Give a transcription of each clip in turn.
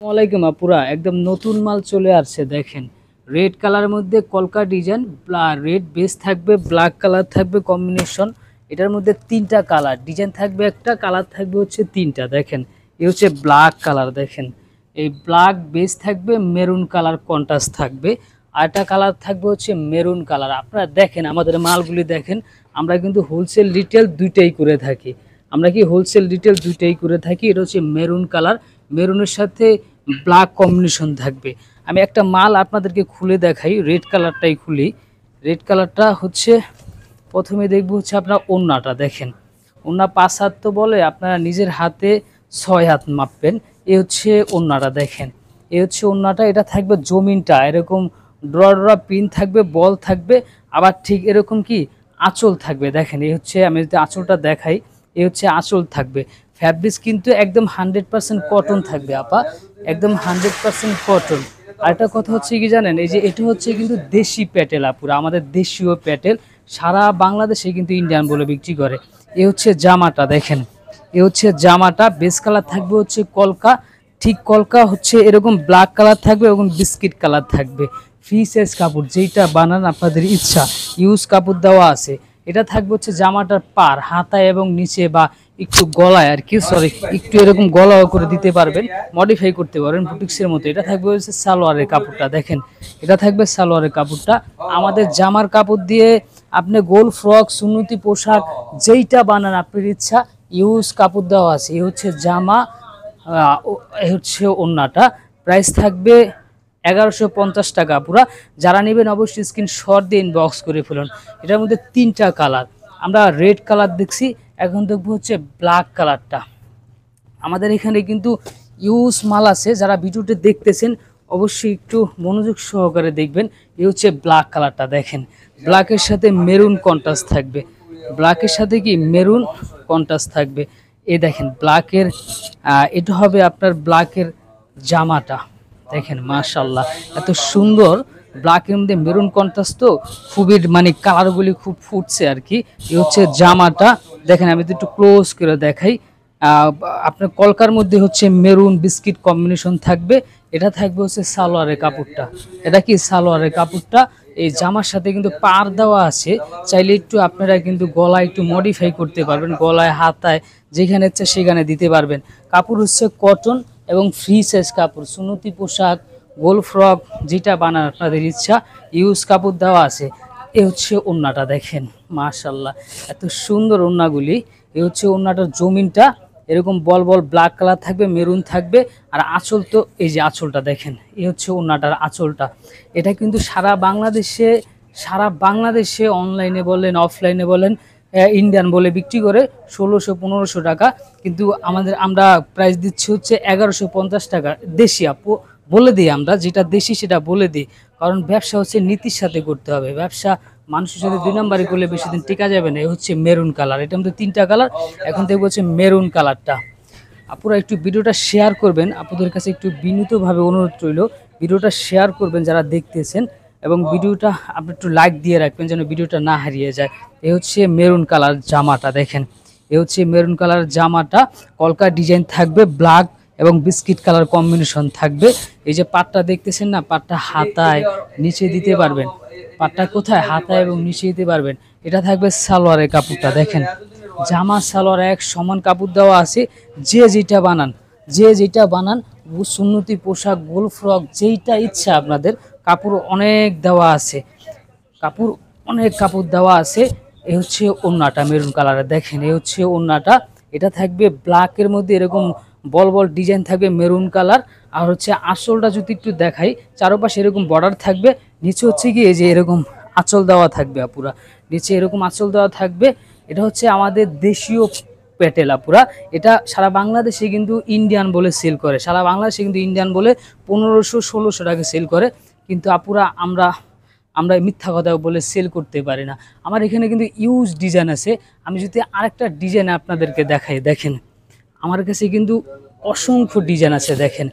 ওয়ালাইকুম আপুরা, একদম নতুন মাল চলে আসছে। দেখেন, রেড কালারের মধ্যে কলকা ডিজাইন, রেড বেস থাকবে, ব্ল্যাক কালার থাকবে কম্বিনেশন। এটার মধ্যে তিনটা কালার ডিজাইন থাকবে, একটা কালার থাকবে হচ্ছে তিনটা। দেখেন, এই হচ্ছে ব্ল্যাক কালার। দেখেন, এই ব্ল্যাক বেস থাকবে, মেরুন কালার কন্ট্রাস্ট থাকবে, আর একটা কালার থাকবে হচ্ছে মেরুন কালার। আপনারা দেখেন আমাদের মালগুলি দেখেন, আমরা কিন্তু হোলসেল রিটেল দুইটাই করে থাকি। আমরা কি হোলসেল রিটেল দুইটাই করে থাকি। এটা হচ্ছে মেরুন কালার, মেরুনের সাথে ব্ল্যাক কম্বিনেশন থাকবে। আমি একটা মাল আপনাদেরকে খুলে দেখাই, রেড কালারটাই খুলি। রেড কালারটা হচ্ছে প্রথমে দেখব হচ্ছে আপনার ওড়নাটা। দেখেন, ওড়না 5 হাত তো বলে, আপনারা নিজের হাতে 6 হাত মাপবেন। এ হচ্ছে ওড়নাটা। দেখেন, এ হচ্ছে ওড়নাটা। এটা থাকবে জমিনটা এরকম ড্রা ড্রা পিন থাকবে, বল থাকবে, আবার ঠিক এরকম কি আঁচল থাকবে। দেখেন, এই হচ্ছে, আমি যদি আঁচলটা দেখাই, এ হচ্ছে আঁচল থাকবে। ফ্যাব্রিক্স কিন্তু একদম 100% কটন থাকবে আপা, একদম 100% কটন। আরেকটা কথা হচ্ছে কি জানেন, এই যে এটা হচ্ছে কিন্তু দেশি প্যাটেল আপুরা, আমাদের দেশীয় প্যাটেল। সারা বাংলাদেশে কিন্তু ইন্ডিয়ান বলে বিক্রি করে। এ হচ্ছে জামাটা। দেখেন, এ হচ্ছে জামাটা। বেস কালার থাকবে হচ্ছে কলকা, ঠিক কলকা হচ্ছে এরকম ব্ল্যাক কালার থাকবে এবং বিস্কিট কালার থাকবে। ফ্রি সাইজ কাপড়, যেইটা বানান আপনাদের ইচ্ছা, ইউজ কাপড় দেওয়া আছে। এটা থাকবে হচ্ছে জামাটার পার হাতায় এবং নিচে বা একটু গলায় আর কি, সরি, একটু এরকম গলাও করে দিতে পারবেন, মডিফাই করতে পারবেন বুটিক্সের মতো। এটা থাকবে হচ্ছে সালোয়ারের কাপড়টা। দেখেন, এটা থাকবে সালোয়ারের কাপড়টা। আমাদের জামার কাপড় দিয়ে আপনি গোল ফ্রক, সুন্নতি পোশাক যেইটা বানান আপনার ইচ্ছা, ইউজ কাপড় দেওয়া আছে। এই হচ্ছে জামা, এই হচ্ছে ওড়নাটা। প্রাইস থাকবে 1150 টাকা পুরা। যারা নেবেন অবশ্যই স্ক্রিনশট দিয়ে ইনবক্স করে ফেলুন। এটার মধ্যে তিনটা কালার, আমরা রেড কালার দেখছি, এখন দেখবো হচ্ছে ব্ল্যাক কালারটা। আমাদের এখানে কিন্তু ইউজ মাল আছে, যারা ভিডিওটি দেখতেছেন অবশ্যই একটু মনোযোগ সহকারে দেখবেন। এই হচ্ছে ব্ল্যাক কালারটা। দেখেন, ব্ল্যাকের সাথে মেরুন কন্ট্রাস্ট থাকবে, ব্ল্যাকের সাথে কি মেরুন কন্ট্রাস্ট থাকবে। এই দেখেন ব্ল্যাকের, এটা হবে আপনার ব্ল্যাকের জামাটা। দেখেন মাশাআল্লাহ, এত সুন্দর ব্ল্যাকের মধ্যে মেরুন কন্ট্রাস্ট, তো খুবই মানে কালারগুলি খুব ফুটছে আর কি। এই হচ্ছে জামাটা। দেখেন, আমি তো একটু ক্লোজ করে দেখাই। আপনার কলকার মধ্যে হচ্ছে মেরুন বিস্কিট কম্বিনেশন থাকবে। এটা থাকবে হচ্ছে সালোয়ারের কাপড়টা। এটা কি সালোয়ারের কাপড়টা। এই জামার সাথে কিন্তু পার দেওয়া আছে, চাইলে একটু আপনারা কিন্তু গলায় একটু মডিফাই করতে পারবেন, গলায় হাতায় যেখানে ইচ্ছে সেখানে দিতে পারবেন। কাপড় হচ্ছে কটন এবং ফ্রি সাইজ কাপড়, সুন্নতি পোশাক, গোল ফ্রক যেটা বানান আপনাদের ইচ্ছা, ইউজ কাপড় দেওয়া আছে। এ হচ্ছে ওড়নাটা। দেখেন মাশাআল্লাহ, এত সুন্দর ওড়নাগুলি। এ হচ্ছে ওড়নাটার জমিনটা এরকম বল বল ব্ল্যাক কালার থাকবে, মেরুন থাকবে, আর আঁচল তো এই যে আঁচলটা। দেখেন, এই হচ্ছে ওড়নাটার আঁচলটা। এটা কিন্তু সারা বাংলাদেশে অনলাইনে বলেন অফলাইনে বলেন, ইন্ডিয়ান বলে বিক্রি করে 1600-1500 টাকা, কিন্তু আমরা প্রাইস দিচ্ছি হচ্ছে 1150 টাকা। দেশি আপু বলে দিই, আমরা যেটা দেশি সেটা বলে দিই, কারণ ব্যবসা হচ্ছে নীতির সাথে করতে হবে। ব্যবসা মানুষের সাথে 2 নাম্বারই করলে বেশি দিন টিকা যাবে না। এই হচ্ছে মেরুন কালার, এটার মধ্যে তিনটা কালার, এখন দেখবো হচ্ছে মেরুন কালারটা। আপুরা একটু ভিডিওটা শেয়ার করবেন, আপনাদের কাছে একটু বিনীতভাবে অনুরোধ রইল, ভিডিওটা শেয়ার করবেন যারা দেখতেছেন, এবং ভিডিওটা আপনি একটু লাইক দিয়ে রাখবেন যেন ভিডিওটা না হারিয়ে যায়। এই হচ্ছে মেরুন কালার জামাটা। দেখেন, এই হচ্ছে মেরুন কালার জামাটা। কলকা ডিজাইন থাকবে, ব্ল্যাক এবং বিস্কিট কালার কম্বিনেশন থাকবে। এই যে পাটটা দেখতেছেন না, পাটটা হাতায় নিচে দিতে পারবেন, পাটটা কোথায় হাতায় এবং নিচে দিতে পারবেন। এটা থাকবে সালোয়ারের কাপড়টা। দেখেন, জামা সালোয়ার এক সমান কাপড় দেওয়া আছে। যে যেটা বানান সুন্নতি পোশাক, গোল ফ্রক যেইটা ইচ্ছা আপনাদের, কাপড় অনেক দেওয়া আছে, কাপড় দেওয়া আছে। এই হচ্ছে ওড়নাটা মেরুন কালারের। দেখেন, এই হচ্ছে ওড়নাটা। এটা থাকবে ব্ল্যাকের মধ্যে এরকম বল বল ডিজাইন থাকবে, মেরুন কালার। আর হচ্ছে আঁচলটা যদি একটু দেখাই, চারপাশে এরকম বর্ডার থাকবে, নিচে হচ্ছে কি এই যে এরকম আঁচল দেওয়া থাকবে আপুরা, নিচে এরকম আঁচল দেওয়া থাকবে। এটা হচ্ছে আমাদের দেশীয় প্যাটেল আপুরা। এটা সারা বাংলাদেশে কিন্তু ইন্ডিয়ান বলে সেল করে, সারা বাংলাদেশে কিন্তু ইন্ডিয়ান বলে 1500-1600 টাকা সেল করে, কিন্তু আপুরা আমরা মিথ্যা কথা বলে সেল করতে পারি না। আমার এখানে কিন্তু ইউজ ডিজাইন আছে। আমি যদি আরেকটা ডিজাইন আপনাদেরকে দেখাই, দেখেন আমার কাছে কিন্তু অসংখ্য ডিজাইন আছে। দেখেন,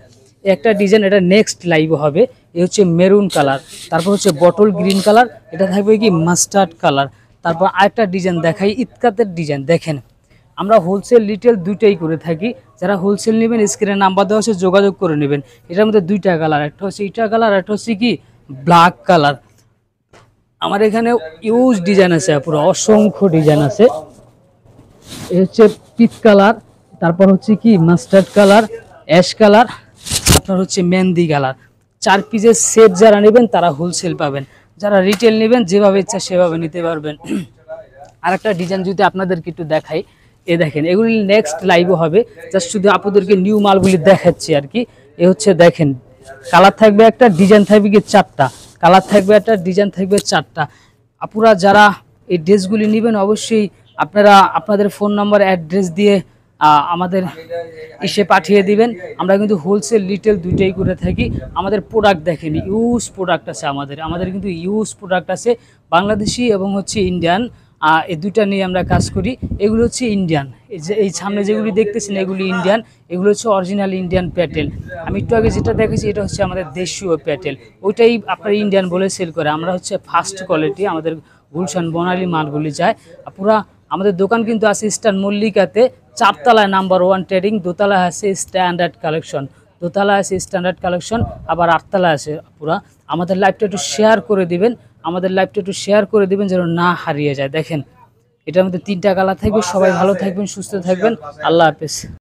একটা ডিজাইন, এটা নেক্সট লাইভ হবে। এ হচ্ছে মেরুন কালার, তারপর হচ্ছে বটল গ্রিন কালার, এটা থাকবে কি মাস্টার্ড কালার। তারপর আরেকটা ডিজাইন দেখাই, ইতকাতের ডিজাইন। দেখেন, আমরা হোলসেল রিটেল দুইটাই করে থাকি। যারা হোলসেল নেবেন স্ক্রিনে নাম্বার দেওয়া আছে, যোগাযোগ করে নেবেন। এটার মধ্যে দুইটা কালার, একটা হচ্ছে ইটা কালার, একটা হচ্ছে কি ব্ল্যাক কালার। আমার এখানে ইউজ ডিজাইন আছে, পুরো অসংখ্য ডিজাইন আছে। এই হচ্ছে পিচ কালার, তারপর হচ্ছে কি মাস্টার্ড কালার, অ্যাশ কালার, আপনার হচ্ছে মেহেন্দি কালার। 4 পিসের সেট যারা নেবেন তারা হোলসেল পাবেন, যারা রিটেল নেবেন যেভাবে ইচ্ছা সেভাবে নিতে পারবেন। আর একটা ডিজাইন যদি আপনাদেরকে একটু দেখাই, এ দেখেন এগুলি নেক্সট লাইভও হবে, জাস্ট শুধু আপনাদেরকে নিউ মালগুলি দেখাচ্ছি আর কি। এ হচ্ছে দেখেন, কালার থাকবে একটা, ডিজাইন থাকবে কি 4টা, কালার থাকবে একটা, ডিজাইন থাকবে 4টা। আপুরা যারা এই ড্রেসগুলি নেবেন অবশ্যই আপনারা আপনাদের ফোন নাম্বার অ্যাড্রেস দিয়ে আমাদের এসে পাঠিয়ে দিবেন। আমরা কিন্তু হোলসেল রিটেল দুইটাই করে থাকি। আমাদের প্রোডাক্ট দেখেন, ইউজ প্রোডাক্ট আছে আমাদের কিন্তু ইউজ প্রোডাক্ট আছে, বাংলাদেশি এবং হচ্ছে ইন্ডিয়ান, এই দুইটা নিয়ে আমরা কাজ করি। এগুলো হচ্ছে ইন্ডিয়ান, এই সামনে যেগুলি দেখতেছেন এগুলি ইন্ডিয়ান, এগুলো হচ্ছে অরিজিনাল ইন্ডিয়ান প্যাটেল। আমি একটু আগে যেটা দেখেছি এটা হচ্ছে আমাদের দেশীয় প্যাটেল, ওইটাই আপনার ইন্ডিয়ান বলে সেল করে। আমরা হচ্ছে ফার্স্ট কোয়ালিটি, আমাদের গুলশান বনালী মালগুলি যায় পুরা। আমাদের দোকান কিন্তু আছে ইস্টার্ন মল্লিকাতে, 4 তলায় নাম্বার 1 ট্রেডিং, দোতলায় আছে স্ট্যান্ডার্ড কালেকশন, দোতলায় আছে স্ট্যান্ডার্ড কালেকশন, আবার 8 তলায় আছে পুরা। আমাদের লাইভটা একটু শেয়ার করে দিবেন, আমাদের লাইভটা একটু শেয়ার করে দিবেন যেন না হারিয়ে যায়। দেখেন এটার মধ্যে 3টা কালার থাকবে। সবাই ভালো থাকবেন, সুস্থ থাকবেন, আল্লাহ হাফেজ।